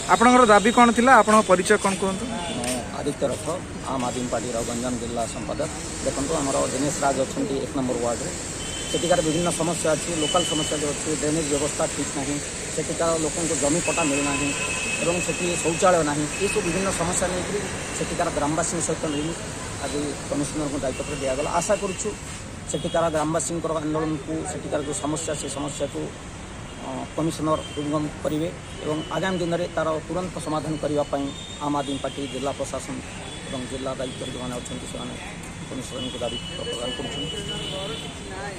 आपणकर दाबी कौन थिला आपण परिचय कौन कहतु? आदित्य रथ आम आदमी पार्टी गंजाम जिला संपादक। देखो आम दिनेश राज अच्छा 1 नंबर वार्ड में सेठिकार विभिन्न समस्या अच्छी लोकल समस्या जो अच्छी ड्रेनेज व्यवस्था ठीक ना सेठिकार लोक जमी पट्टा मिलना एवं से शौचालय ना ये सब विभिन्न समस्या नहीं सेठिकार ग्रामवासी सहित मिली आज कमिशनर को दायित्व दिगला। आशा करुँ सेठिकार ग्रामवासी आंदोलन को सेठिकार जो समस्या से समस्या को कमिशनर हृदयंगम करेंगे और आगामी दिन में तार तुरंत समाधान करने आम आदमी पार्टी जिला प्रशासन और जिला दायित्व जो मैंने अच्छा से कमिशनर को दाबी प्रदान कर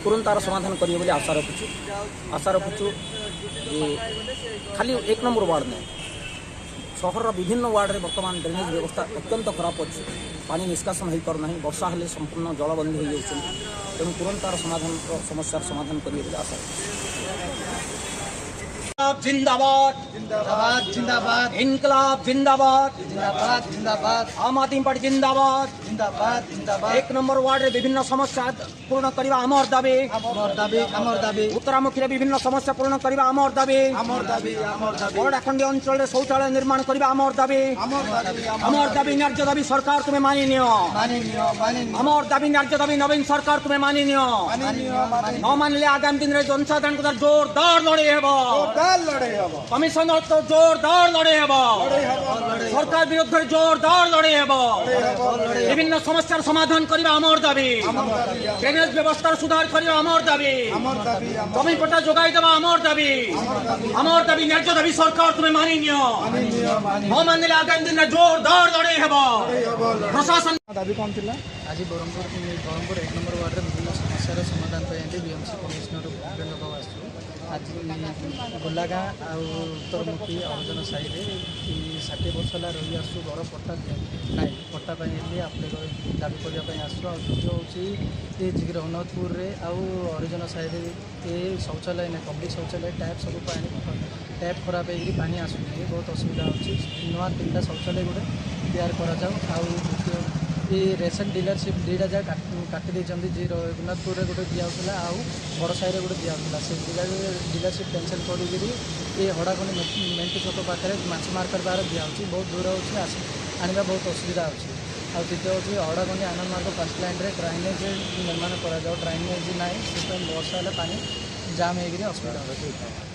तुरंत तार समाधान करेंगे बोली आशा रखुचु जे खाली 1 नंबर वार्ड नहीं सहर विभिन्न वार्ड में बर्तमान ड्रेनेज व्यवस्था अत्यंत खराब अच्छी पानी निष्कासन हो पारना वर्षा हेल्ले संपूर्ण जलबंदी हो तेणु तुरंत तार समाधान समस्या समाधान करेंगे आशा जिंदाबाद जिंदाबाद जिंदाबाद इनकलाब जिंदाबाद जिंदाबाद जिंदाबाद आम आदमी पार्टी जिंदाबाद जिंदाबाद जिंदाबाद 1 नंबर वार्ड रे विभिन्न समस्या पूर्ण करबा आमर दाबी आमर दाबी उत्तरामुखी रे विभिन्न समस्या पूर्ण करबा आमर दाबी बड़ाखंडी अंचल रे शौचालय निर्माण करबा आमर दाबी न्याय्य दाबी सरकार तुम्हें मानि नियो आमर दाबी न्याय्य दाबी नवीन सरकार तुम्हें मानि नियो न मानले आगामी दिन रे जनसाधारण को जोरदार लड़ाई हेबो कमिशनर तो जोरदार लड़ाई हेबो सरकार विरुद्ध जोरदार लड़ाई हेबो विभिन्न समस्यार समाधान करबा आमर दाबी ड्रेनेज व्यवस्था सुधार करबा आमर दाबी जमी पट्टा जोगाई देबा आमर दाबी न्याय्य दाबी सरकार तुम्हें मानि नियो न मानले आगामी दिन में जोरदार लड़ाई हेबो प्रशासन दाबी कौन थिला आज ब्रह्मपुर 1 नंबर वार्ड विभिन्न समस्या समाधान बीएमसी कमिशनर भूपेन्द्र बाबू आज गोलागाँ आ उत्तरमुखी अर्जन साई 60 वर्ष है रही आसू घर पट्टा ना पट्टा आप्लाय दाबी करने आसू द्वितीय हूँ रघुनाथपुर अरिजन साई शौचालय ना पब्लिक शौचालय टैप सब टैप खराब हो पानी आसू बहुत असुविधा अच्छी नुआ 3टा शौचालय गोटे तैयार कर ये रेशन डीलरशिप 2टा जगह काटी जी रघुनाथपुर गोटे दिखाला आउ बड़ साई गोटे दिखाला से डीलरशिप कैंसल कर ये हड़ाखंडी मेंटू छक पाखे माछ मार्केट बाहर दिखाई बहुत दूर हो आने बहुत असुविधा अच्छी आ द्वितीय हूँ हड़ाखंडी आनंद मार्ग फर्स्ट लाइन में ड्राइनेज निर्माण कर ड्राइनेज ना से वर्षा पानी जाम हो असुविधा होता है।